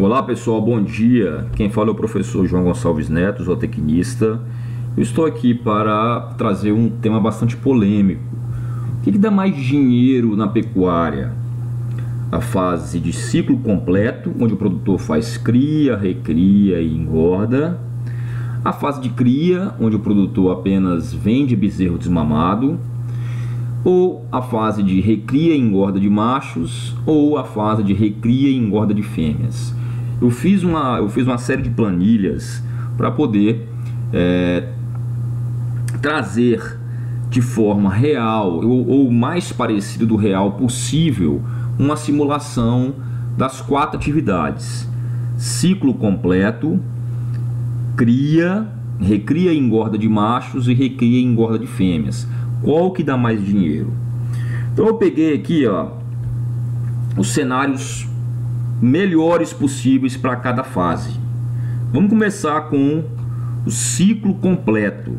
Olá pessoal, bom dia. Quem fala é o professor João Gonçalves Neto, zootecnista. Eu estou aqui para trazer um tema bastante polêmico. O que dá mais dinheiro na pecuária? A fase de ciclo completo, onde o produtor faz cria, recria e engorda. A fase de cria, onde o produtor apenas vende bezerro desmamado. Ou a fase de recria e engorda de machos, ou a fase de recria e engorda de fêmeas. Eu fiz uma série de planilhas para poder trazer de forma real ou o mais parecido do real possível uma simulação das 4 atividades: ciclo completo, cria, recria e engorda de machos e recria e engorda de fêmeas. Qual que dá mais dinheiro? Então eu peguei aqui, os cenários melhores possíveis para cada fase. Vamos começar com o ciclo completo.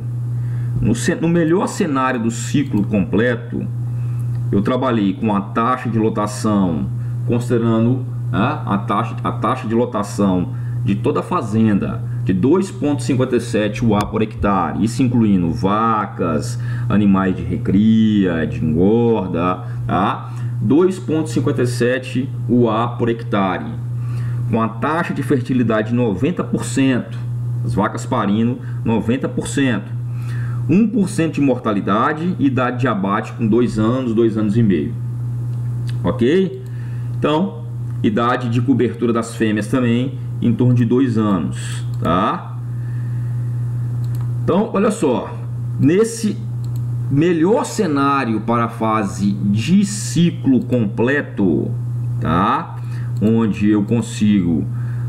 No melhor cenário do ciclo completo, eu trabalhei com a taxa de lotação, considerando a taxa de lotação de toda a fazenda de 2,57 UA por hectare, isso incluindo vacas, animais de recria, de engorda, 2,57 UA por hectare, com a taxa de fertilidade de 90%, as vacas parindo 90%, 1% de mortalidade, idade de abate com 2 anos, 2 anos e meio, ok? Então, idade de cobertura das fêmeas também em torno de 2 anos, tá? Então, olha só, nesse melhor cenário para a fase de ciclo completo, tá? Onde eu consigo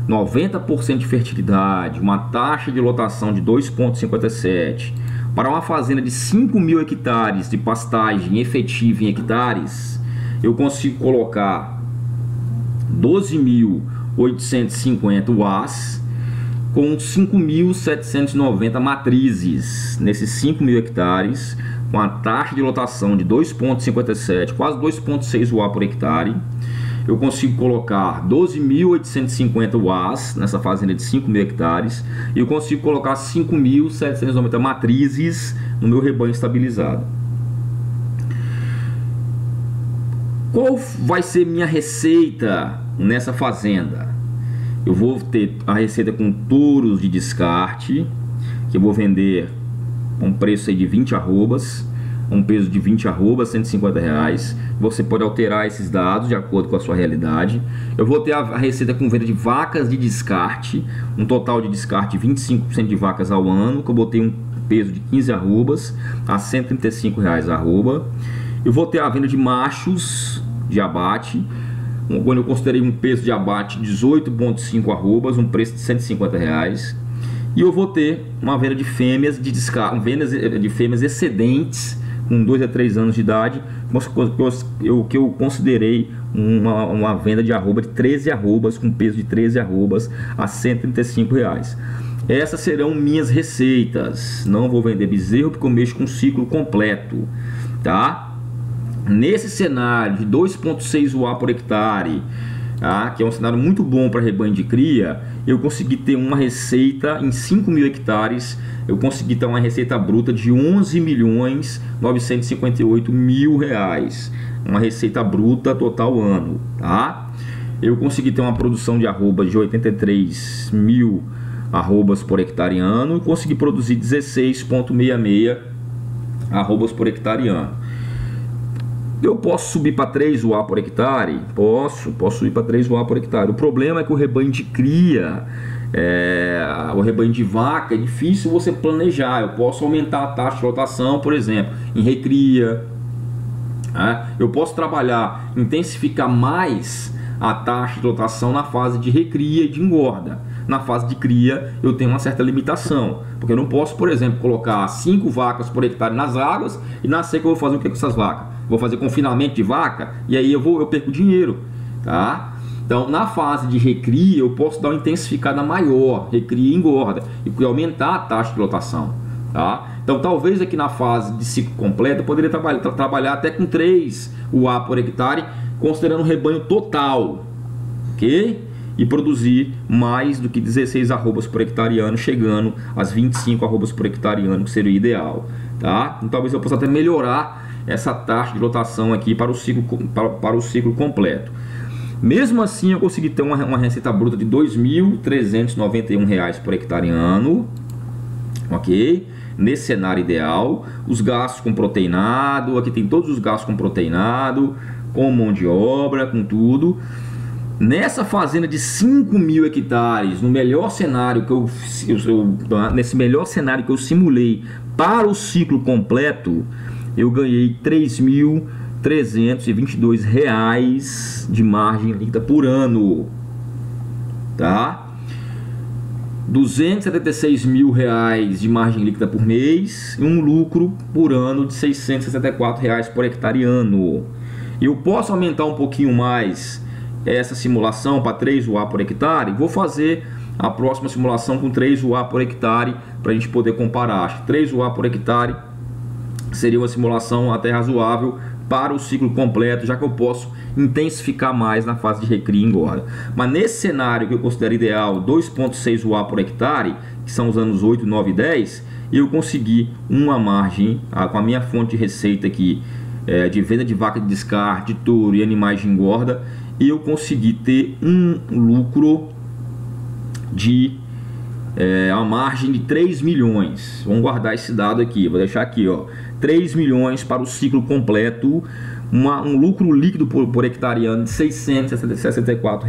90% de fertilidade, uma taxa de lotação de 2,57 para uma fazenda de 5.000 hectares de pastagem efetiva em hectares, eu consigo colocar 12.850 UAs com 5.790 matrizes nesses 5.000 hectares, com a taxa de lotação de 2,57, quase 2,6 UA por hectare. Eu consigo colocar 12.850 UAs nessa fazenda de 5.000 hectares e eu consigo colocar 5.790 matrizes no meu rebanho estabilizado. Qual vai ser minha receita nessa fazenda? Eu vou ter a receita com touros de descarte, que eu vou vender um preço aí de 20 arrobas, um peso de 20 arrobas, R$150. Você pode alterar esses dados de acordo com a sua realidade. Eu vou ter a receita com venda de vacas de descarte, um total de descarte de 25% de vacas ao ano, que eu botei um peso de 15 arrobas a R$135 a arroba. Eu vou ter a venda de machos de abate, quando eu considerei um peso de abate de 18,5 arrobas, um preço de R$150. E eu vou ter uma venda de fêmeas de descarte, vendas de fêmeas excedentes com 2 a 3 anos de idade, que eu considerei uma venda de arroba de 13 arrobas, com peso de 13 arrobas a R$135. Essas serão minhas receitas. Não vou vender bezerro porque eu mexo com ciclo completo, tá? Nesse cenário de 2,6 UA por hectare, que é um cenário muito bom para rebanho de cria, eu consegui ter uma receita em 5.000 hectares, eu consegui ter uma receita bruta de R$11.958.000, uma receita bruta total ano, tá? Eu consegui ter uma produção de arrobas de 83.000 arrobas por hectare ano e consegui produzir 16,66 arrobas por hectare ano. Eu posso subir para 3 UA por hectare? Posso subir para 3 UA por hectare. O problema é que o rebanho de cria, o rebanho de vaca, é difícil você planejar. Eu posso aumentar a taxa de lotação, por exemplo, em recria. Eu posso trabalhar, intensificar mais a taxa de lotação na fase de recria e de engorda. Na fase de cria eu tenho uma certa limitação, porque eu não posso, por exemplo, colocar 5 vacas por hectare nas águas e na seca eu vou fazer o que com essas vacas? Vou fazer confinamento de vaca e aí eu perco dinheiro, tá? Então, na fase de recria, eu posso dar uma intensificada maior, recria e engorda, e aumentar a taxa de lotação, tá? Então, talvez aqui na fase de ciclo completo, eu poderia trabalhar até com 3 UA por hectare, considerando o rebanho total, ok? e produzir mais do que 16 arrobas por hectare ano, chegando às 25 arrobas por hectare ano, que seria o ideal, tá? Então talvez eu possa até melhorar essa taxa de lotação aqui para o ciclo completo. Mesmo assim, eu consegui ter uma receita bruta de R$ 2.391 por hectare ano, ok? Nesse cenário ideal, os gastos com proteinado, aqui tem todos os gastos com proteinado, com mão de obra, com tudo. Nessa fazenda de 5.000 hectares, no melhor cenário que nesse melhor cenário que eu simulei para o ciclo completo, eu ganhei R$ 3.322 de margem líquida por ano, tá? R$ 276 mil de margem líquida por mês e um lucro por ano de R$ 664 por hectare ano. Eu posso aumentar um pouquinho mais essa simulação para 3 UA por hectare? Vou fazer a próxima simulação com 3 UA por hectare para a gente poder comparar. Acho que 3 UA por hectare seria uma simulação até razoável para o ciclo completo, já que eu posso intensificar mais na fase de recria e engorda. Mas nesse cenário que eu considero ideal, 2,6 UA por hectare, que são os anos 8, 9 e 10, eu consegui uma margem com a minha fonte de receita aqui, de venda de vaca de descarte, de touro e animais de engorda, eu consegui ter um lucro de a margem de 3 milhões. Vamos guardar esse dado aqui, vou deixar aqui, ó, 3 milhões para o ciclo completo, um lucro líquido por hectare ano de R$ 664.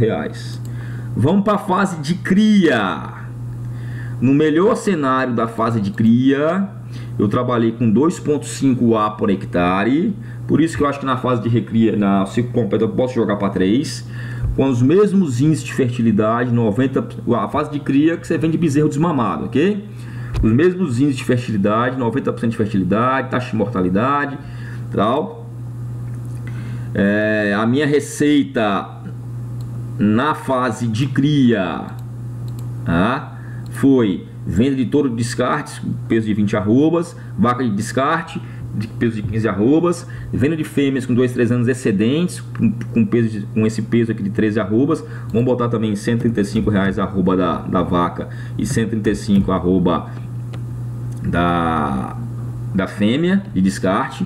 Vamos para a fase de cria. No melhor cenário da fase de cria, eu trabalhei com 2,5 A por hectare, por isso que eu acho que na fase de recria, no ciclo completo, eu posso jogar para 3, com os mesmos índices de fertilidade, 90, a fase de cria que você vende bezerro desmamado, ok? Os mesmos índices de fertilidade, 90% de fertilidade, taxa de mortalidade, tal. A minha receita na fase de cria, tá, foi venda de touro de descarte, peso de 20 arrobas, vaca de descarte, de peso de 15 arrobas, venda de fêmeas com 2, 3 anos excedentes, com esse peso aqui de 13 arrobas. Vamos botar também R$ 135 a arroba da vaca e 135 a arroba da fêmea de descarte.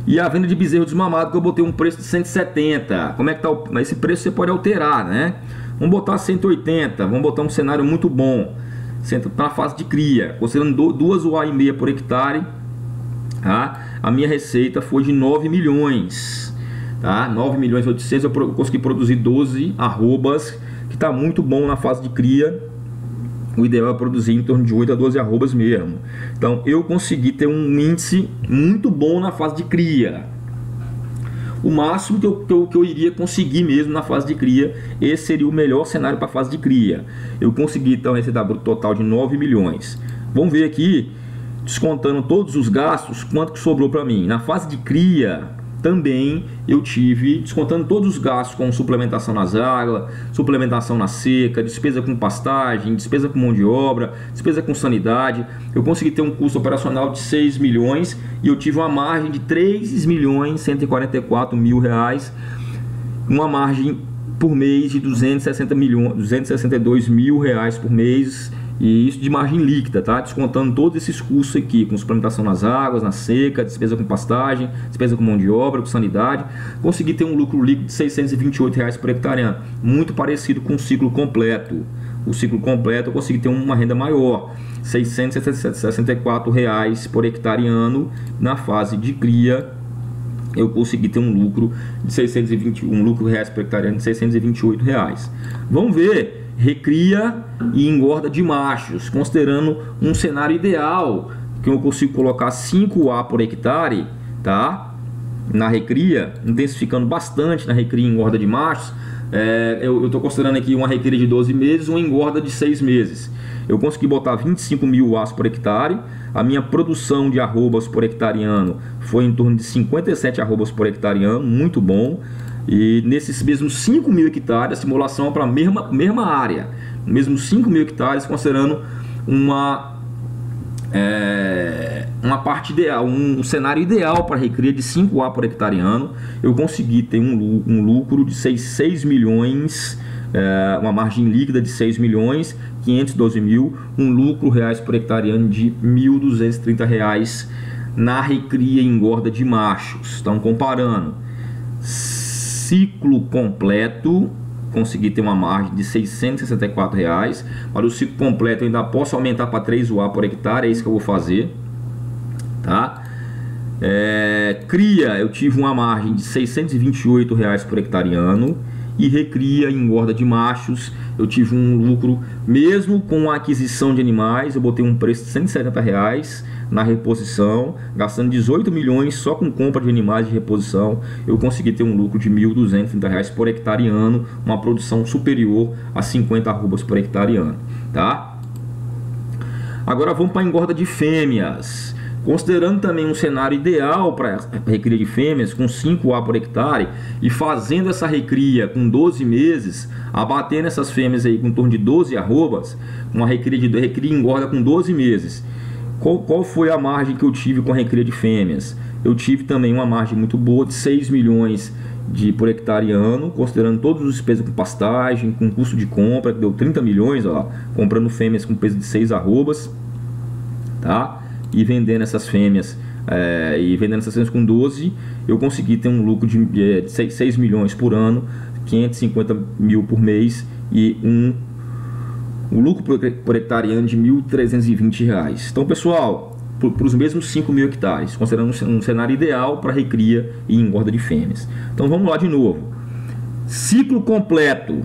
E a venda de bezerro desmamado, que eu botei um preço de 170. Como é que tá esse preço? Você pode alterar, né? Vamos botar 180, vamos botar um cenário muito bom, na fase de cria, considerando 2 UA e meia por hectare. Tá? A minha receita foi de 9 milhões, tá? 9 milhões e 800, eu consegui produzir 12 arrobas, que está muito bom na fase de cria. O ideal é produzir em torno de 8 a 12 arrobas mesmo. Então eu consegui ter um índice muito bom na fase de cria. O máximo que eu iria conseguir mesmo na fase de cria, esse seria o melhor cenário para a fase de cria. Eu consegui então receita bruta total de 9 milhões. Vamos ver aqui, descontando todos os gastos, quanto que sobrou para mim. Na fase de cria também eu tive, descontando todos os gastos com suplementação nas águas, suplementação na seca, despesa com pastagem, despesa com mão de obra, despesa com sanidade, eu consegui ter um custo operacional de 6 milhões e eu tive uma margem de 3 milhões 144 mil reais, uma margem por mês de 262 mil reais por mês. E isso de margem líquida, tá? Descontando todos esses custos aqui, com suplementação nas águas, na seca, despesa com pastagem, despesa com mão de obra, com sanidade. Consegui ter um lucro líquido de R$ 628 por hectare ano, muito parecido com o ciclo completo. O ciclo completo eu consegui ter uma renda maior, R$ 664 por hectare ano. Na fase de cria, eu consegui ter um lucro de lucro reais por hectare ano de R$ 628. Vamos ver recria e engorda de machos, considerando um cenário ideal, que eu consigo colocar 5 A por hectare, tá? Na recria, intensificando bastante na recria e engorda de machos. Eu estou considerando aqui uma recria de 12 meses, uma engorda de 6 meses. Eu consegui botar 25 mil As por hectare. A minha produção de arrobas por hectare ano foi em torno de 57 arrobas por hectare ano, muito bom. E nesses mesmos 5 mil hectares, a simulação é para a mesma área, mesmos 5 mil hectares, considerando uma parte ideal, um cenário ideal para recria de 5 A por hectare ano, eu consegui ter um lucro de 6 milhões uma margem líquida de 6 milhões 512 mil, um lucro reais por hectareano de R$ 1.230 na recria e engorda de machos. Estão comparando ciclo completo, consegui ter uma margem de R$ 664. Para o ciclo completo eu ainda posso aumentar para 3 UA por hectare, é isso que eu vou fazer, tá? Cria eu tive uma margem de R$ 628 por hectareano, e recria e engorda de machos eu tive um lucro, mesmo com a aquisição de animais, eu botei um preço de R$ 170 na reposição, gastando 18 milhões só com compra de animais de reposição, eu consegui ter um lucro de R$ 1.230 por hectareano, uma produção superior a 50 arrobas por hectareano, tá? Agora vamos para a engorda de fêmeas. Considerando também um cenário ideal para recria de fêmeas com 5 A por hectare e fazendo essa recria com 12 meses, abatendo essas fêmeas aí com em torno de 12 arrobas, uma recria e engorda com 12 meses. Qual foi a margem que eu tive com a recria de fêmeas? Eu tive também uma margem muito boa de 6 milhões por hectare ano, considerando todas as despesas com pastagem, com custo de compra, que deu 30 milhões, ó, comprando fêmeas com peso de 6 arrobas, tá? E vendendo essas fêmeas com 12, eu consegui ter um lucro de 6 milhões por ano, 550 mil por mês e um lucro por hectareano de R$ 1.320. Então, pessoal, para os mesmos 5 mil hectares, considerando um cenário ideal para recria e engorda de fêmeas. Então, vamos lá de novo. Ciclo completo,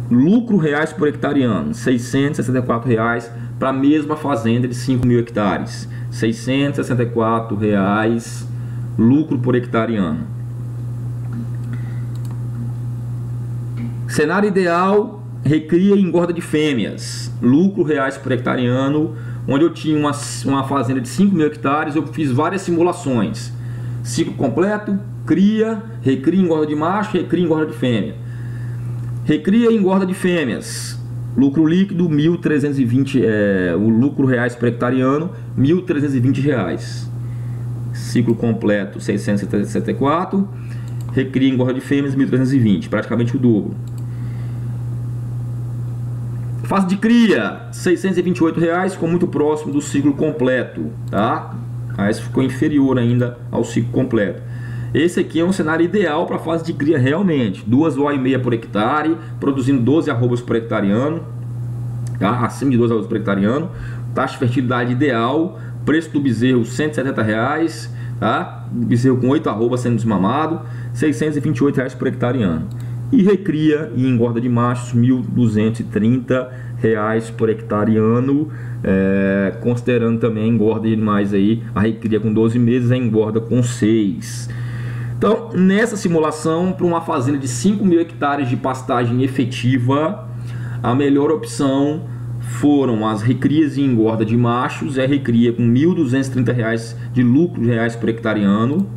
lucro reais por hectareano, R$ 664 para a mesma fazenda de 5 mil hectares, R$ 664 lucro por hectareano. Cenário ideal, recria e engorda de fêmeas, lucro reais por hectareano, onde eu tinha uma fazenda de 5 mil hectares, eu fiz várias simulações, ciclo completo, cria, recria e engorda de macho, recria e engorda de fêmea. Recria e engorda de fêmeas, lucro líquido 1.320, o lucro reais por hectareano R$ 1.320. Ciclo completo 674, recria e engorda de fêmeas 1.320, praticamente o dobro. Fase de cria R$ 628, ficou muito próximo do ciclo completo, tá? Mas ficou inferior ainda ao ciclo completo. Esse aqui é um cenário ideal para a fase de cria realmente. 2 OA por hectare, produzindo 12 arrobas por hectareano, tá? Acima de 12 arrobas por hectareano. Taxa de fertilidade ideal, preço do bezerro R$ 170, tá? Bezerro com 8 arrobas sendo desmamado, R$ 628 por hectareano. E recria e engorda de machos R$ 1.230 por hectareano, considerando também a engorda de animais aí, a recria com 12 meses, a engorda com 6. Então, nessa simulação, para uma fazenda de 5 mil hectares de pastagem efetiva, a melhor opção foram as recrias e engorda de machos, recria com R$ 1.230 de lucro reais por hectareano,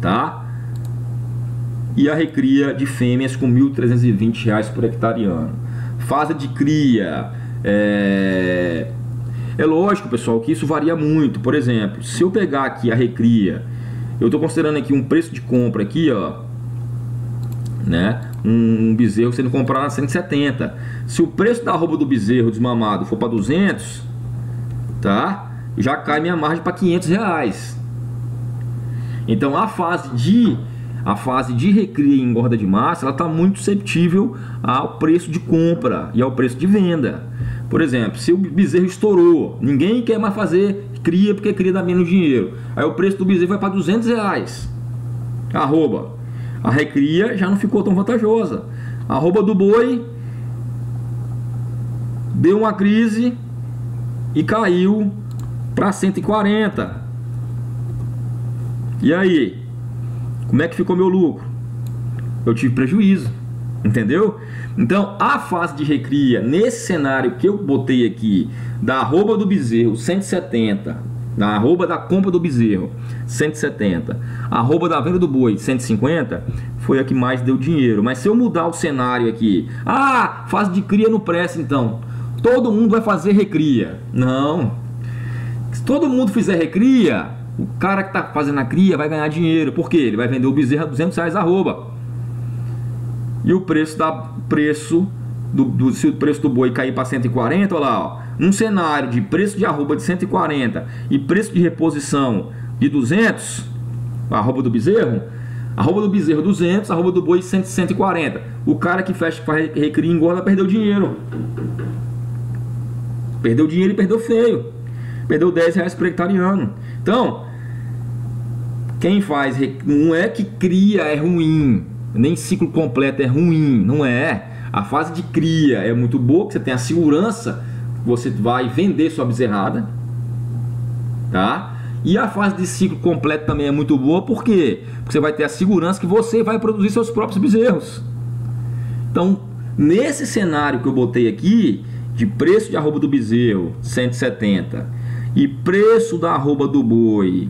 tá? E a recria de fêmeas com R$ 1.320 por hectareano. Fase de cria, é lógico, pessoal, que isso varia muito. Por exemplo, se eu pegar aqui a recria, eu estou considerando aqui um preço de compra aqui, ó, né? Um bezerro sendo comprado a 170. Se o preço da arroba do bezerro desmamado for para 200, tá? Já cai minha margem para R$ 500. Então a fase de recria e engorda de massa, ela está muito susceptível ao preço de compra e ao preço de venda. Por exemplo, se o bezerro estourou, ninguém quer mais fazer cria porque cria dá menos dinheiro. Aí o preço do bezerro vai para R$ 200. Arroba. A recria já não ficou tão vantajosa. A arroba do boi deu uma crise e caiu para 140. E aí? Como é que ficou meu lucro? Eu tive prejuízo, entendeu? Então, a fase de recria, nesse cenário que eu botei aqui, da arroba do bezerro, 170, da arroba da compra do bezerro, 170, a arroba da venda do boi, 150, foi a que mais deu dinheiro. Mas se eu mudar o cenário aqui, fase de cria não presta, então todo mundo vai fazer recria. Não. Se todo mundo fizer recria, o cara que está fazendo a cria vai ganhar dinheiro. Por quê? Ele vai vender o bezerro a R$ 200 arroba. E o preço se o preço do boi cair para 140, olha lá, ó, um cenário de preço de arroba de 140 e preço de reposição de 200, arroba do bezerro 200, arroba do boi 140. O cara que fecha para recria e engorda perdeu dinheiro. Perdeu dinheiro e perdeu feio. Perdeu R$10 por hectare ano. Então, quem faz, não é que cria é ruim, nem ciclo completo é ruim, não é. A fase de cria é muito boa, que você tem a segurança que você vai vender sua bezerrada, tá? E a fase de ciclo completo também é muito boa, por quê? Porque você vai ter a segurança que você vai produzir seus próprios bezerros. Então, nesse cenário que eu botei aqui, de preço de arroba do bezerro 170 e preço da arroba do boi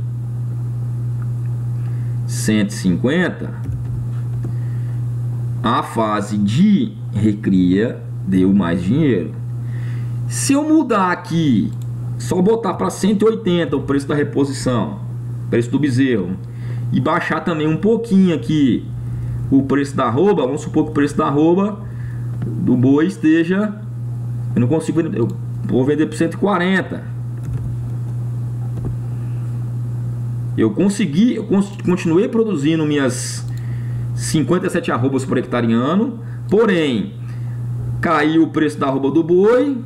150, a fase de recria deu mais dinheiro. Se eu mudar aqui, só botar para 180 o preço da reposição, preço do bezerro, e baixar também um pouquinho aqui o preço da arroba, vamos supor que o preço da arroba do boi esteja, eu não consigo, eu vou vender por 140. Eu continuei produzindo minhas 57 arrobas por hectare ano, porém caiu o preço da arroba do boi,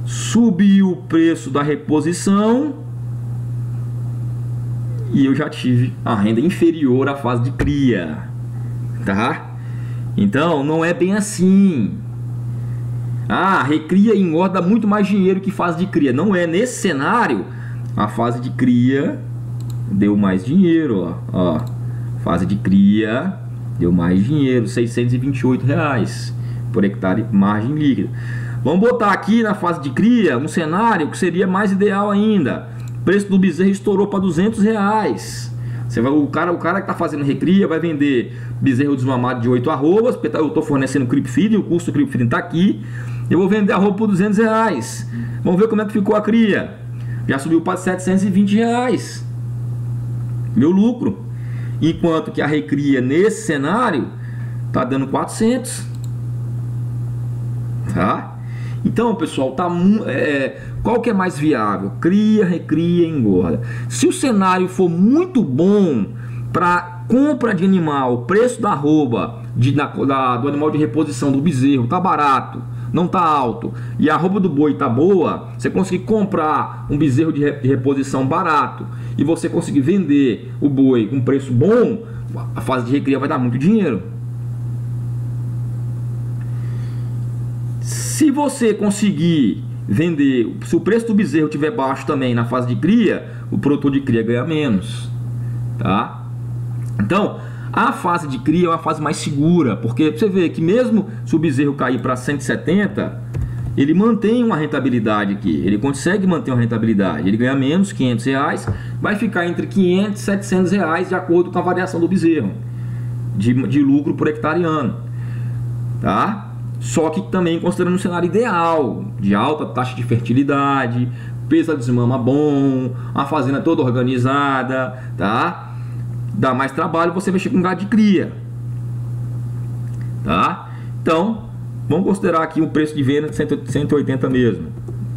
subiu o preço da reposição e eu já tive a renda inferior à fase de cria, tá? Então não é bem assim. Ah, recria e engorda muito mais dinheiro que fase de cria. Não é. Nesse cenário, a fase de cria deu mais dinheiro, ó. Fase de cria deu mais dinheiro, R$628 por hectare margem líquida. Vamos botar aqui na fase de cria um cenário que seria mais ideal ainda. O preço do bezerro estourou para R$200. O cara que está fazendo recria vai vender bezerro desmamado de 8 arrobas, porque eu estou fornecendo creep feed, o custo do creep feed está aqui. Eu vou vender arroba por R$200. Vamos ver como é que ficou a cria. Já subiu para R$720. Meu lucro. Enquanto que a recria nesse cenário está dando 400. Tá? Então, pessoal, qual que é mais viável? Cria, recria, engorda. Se o cenário for muito bom para compra de animal, o preço da arroba do animal de reposição do bezerro tá barato, não tá alto, e a arroba do boi tá boa, você conseguir comprar um bezerro de reposição barato e você conseguir vender o boi com preço bom, a fase de recria vai dar muito dinheiro. Se você conseguir vender, se o preço do bezerro estiver baixo também na fase de cria, o produtor de cria ganha menos, tá? Então, a fase de cria é uma fase mais segura, porque você vê que mesmo se o bezerro cair para 170, ele mantém uma rentabilidade aqui, ele consegue manter uma rentabilidade, ele ganha menos R$500, vai ficar entre R$500 e R$700 de acordo com a variação do bezerro, de lucro por hectare ano, tá? Só que também considerando um cenário ideal, de alta taxa de fertilidade, peso de desmama bom, a fazenda toda organizada, tá? Dá mais trabalho você mexer com gado de cria, tá? Então, vamos considerar aqui um preço de venda de 180 mesmo.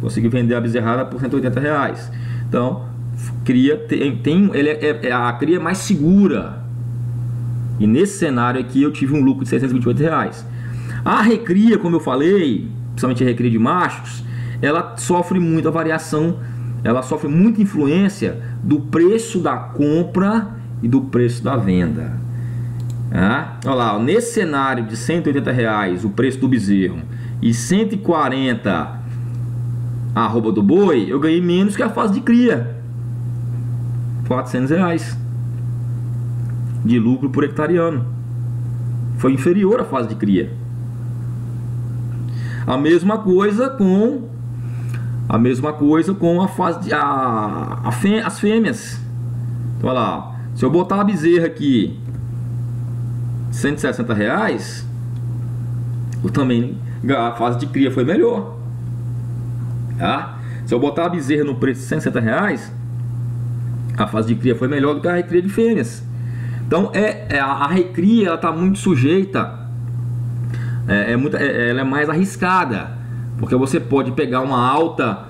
Consegui vender a bezerrada por R$180. Então, a cria é mais segura. E nesse cenário aqui eu tive um lucro de R$628. A recria, como eu falei, principalmente a recria de machos, ela sofre muita variação, ela sofre muita influência do preço da compra e do preço da venda. Olha lá, nesse cenário de R$180 o preço do bezerro e 140 a arroba do boi, eu ganhei menos que a fase de cria, R$400 de lucro por hectare ano. Foi inferior à fase de cria. A mesma coisa com a fase de as fêmeas. Então, olha lá, se eu botar a bezerra aqui R$160, a fase de cria foi melhor, tá? Se eu botar a bezerra no preço de R$160, a fase de cria foi melhor do que a recria de fêmeas. Então a recria ela está muito sujeita ela é mais arriscada, porque você pode pegar uma alta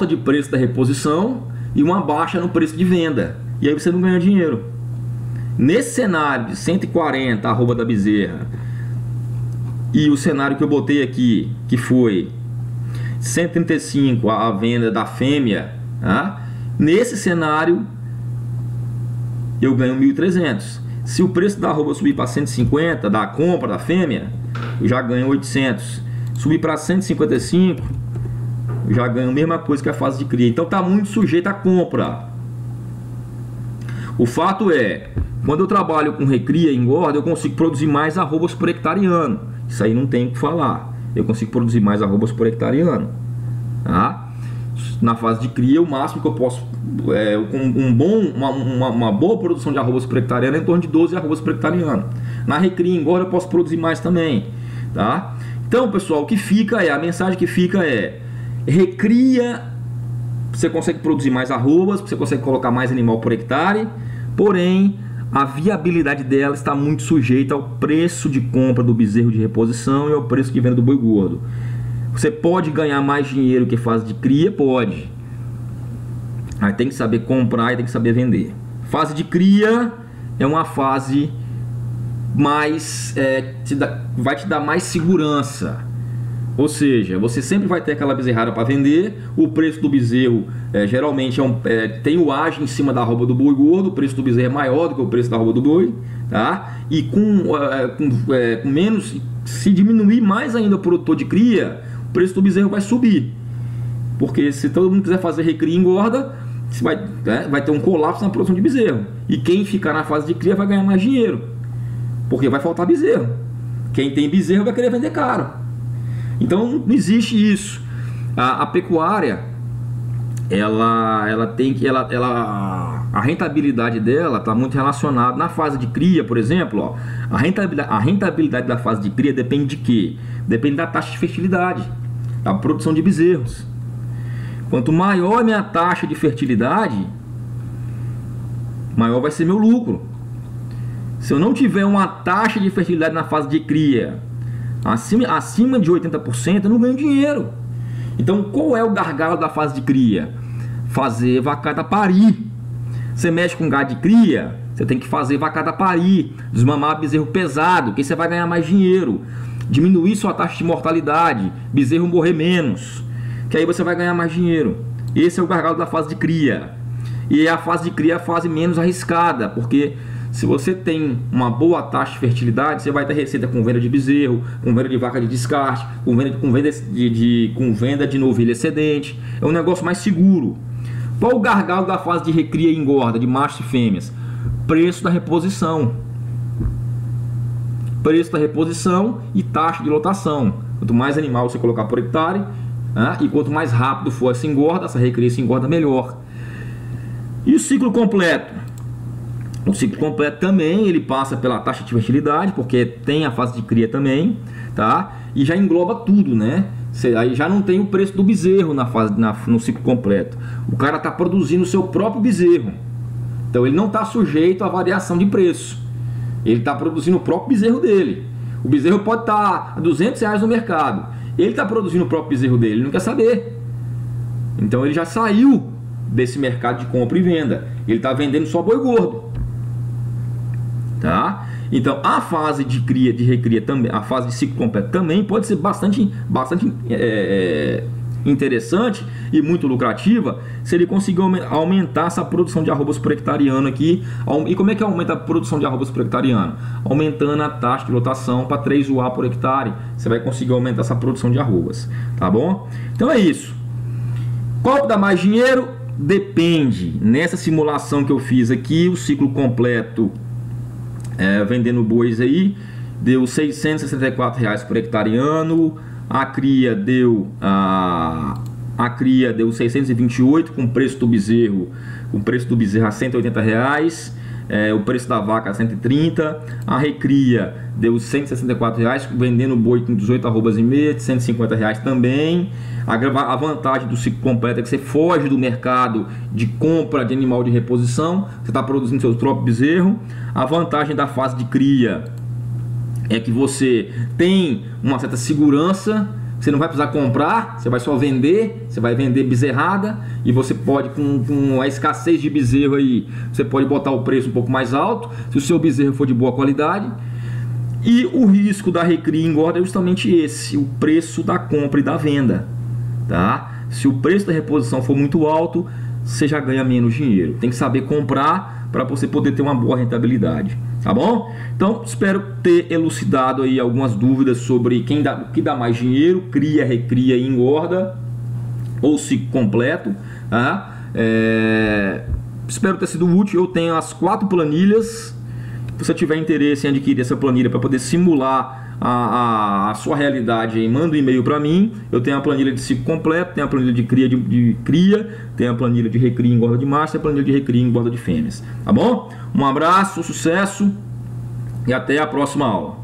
de preço da reposição e uma baixa no preço de venda, e aí você não ganha dinheiro. Nesse cenário de 140 arroba da Bezerra e o cenário que eu botei aqui, que foi 135 a venda da fêmea, tá? Nesse cenário eu ganho 1.300. Se o preço da arroba subir para 150 da compra da fêmea, eu já ganho 800. Subir para 155, eu já ganho a mesma coisa que a fase de cria. Então está muito sujeito à compra. O fato é, quando eu trabalho com recria e engorda, eu consigo produzir mais arrobas por hectare ano. Isso aí não tem o que falar. Eu consigo produzir mais arrobas por hectare ano, tá? Na fase de cria, o máximo que eu posso, com uma boa produção de arrobas por hectare ano, é em torno de 12 arrobas por hectare ano. Na recria e engorda eu posso produzir mais também, tá? Então, pessoal, o que fica a mensagem que fica é: recria, você consegue produzir mais arrobas, você consegue colocar mais animal por hectare, porém a viabilidade dela está muito sujeita ao preço de compra do bezerro de reposição e ao preço de venda do boi gordo. Você pode ganhar mais dinheiro que fase de cria? Pode. Aí tem que saber comprar e tem que saber vender. Fase de cria é uma fase mais vai te dar mais segurança. Ou seja, você sempre vai ter aquela bezerrada para vender. O preço do bezerro geralmente tem o age em cima da arroba do boi gordo. O preço do bezerro é maior do que o preço da arroba do boi, tá? E com menos, se diminuir mais ainda o produtor de cria, o preço do bezerro vai subir. Porque se todo mundo quiser fazer recria e engorda, vai ter um colapso na produção de bezerro. E quem ficar na fase de cria vai ganhar mais dinheiro, porque vai faltar bezerro. Quem tem bezerro vai querer vender caro. Então não existe isso. A pecuária, a rentabilidade dela está muito relacionada na fase de cria, por exemplo. Ó, a rentabilidade da fase de cria depende de quê? Depende da taxa de fertilidade, da produção de bezerros. Quanto maior a minha taxa de fertilidade, maior vai ser meu lucro. Se eu não tiver uma taxa de fertilidade na fase de cria acima de 80%, eu não ganho dinheiro. Então qual é o gargalo da fase de cria? Fazer vacada parir. Você mexe com gado de cria, você tem que fazer vacada parir, desmamar bezerro pesado, que aí você vai ganhar mais dinheiro. Diminuir sua taxa de mortalidade, bezerro morrer menos, que aí você vai ganhar mais dinheiro. Esse é o gargalo da fase de cria. E a fase de cria é a fase menos arriscada, porque se você tem uma boa taxa de fertilidade, você vai ter receita com venda de bezerro, com venda de vaca de descarte, com venda de novilha excedente. É um negócio mais seguro. Qual o gargalo da fase de recria e engorda, de machos e fêmeas? Preço da reposição. Preço da reposição e taxa de lotação. Quanto mais animal você colocar por hectare, e quanto mais rápido for essa engorda, essa recria e engorda, melhor. E o ciclo completo? O ciclo completo também, ele passa pela taxa de fertilidade, porque tem a fase de cria também, tá? E já engloba tudo, né? Aí já não tem o preço do bezerro no ciclo completo. O cara está produzindo o seu próprio bezerro. Então ele não está sujeito à variação de preço. Ele está produzindo o próprio bezerro dele. O bezerro pode estar a R$200 no mercado. Ele está produzindo o próprio bezerro dele, ele não quer saber. Então ele já saiu desse mercado de compra e venda. Ele está vendendo só boi gordo. Tá? Então a fase de cria, de recria também, a fase de ciclo completo também pode ser bastante interessante e muito lucrativa se ele conseguir aumentar essa produção de arrobas por hectare ano aqui. E como é que aumenta a produção de arrobas por hectare ano? Aumentando a taxa de lotação para 3 UA por hectare, você vai conseguir aumentar essa produção de arrobas, tá bom? Então é isso. Qual dá mais dinheiro? Depende. Nessa simulação que eu fiz aqui, o ciclo completo vendendo bois aí deu R$664 por hectare ano. A cria deu 628 com preço do bezerro a R$180, o preço da vaca a 130. A recria deu R$164, vendendo boi com 18 arrobas e meia, de R$150 também. A vantagem do ciclo completo é que você foge do mercado de compra de animal de reposição, você está produzindo seu próprio bezerro. A vantagem da fase de cria é que você tem uma certa segurança, você não vai precisar comprar, você vai só vender, você vai vender bezerrada, e você pode, com a escassez de bezerro aí, você pode botar o preço um pouco mais alto, se o seu bezerro for de boa qualidade. E o risco da recria e engorda é justamente esse, o preço da compra e da venda, tá? Se o preço da reposição for muito alto, você já ganha menos dinheiro. Tem que saber comprar para você poder ter uma boa rentabilidade, tá bom? Então, espero ter elucidado aí algumas dúvidas sobre o que dá mais dinheiro, cria, recria e engorda, ou ciclo completo, tá? Espero ter sido útil. Eu tenho as 4 planilhas. Se você tiver interesse em adquirir essa planilha para poder simular a sua realidade, aí, manda um e-mail para mim. Eu tenho a planilha de ciclo completo, tenho a planilha de cria, tenho a planilha de recria e engorda de macho, e a planilha de recria e engorda de fêmeas, tá bom? Um abraço, sucesso e até a próxima aula.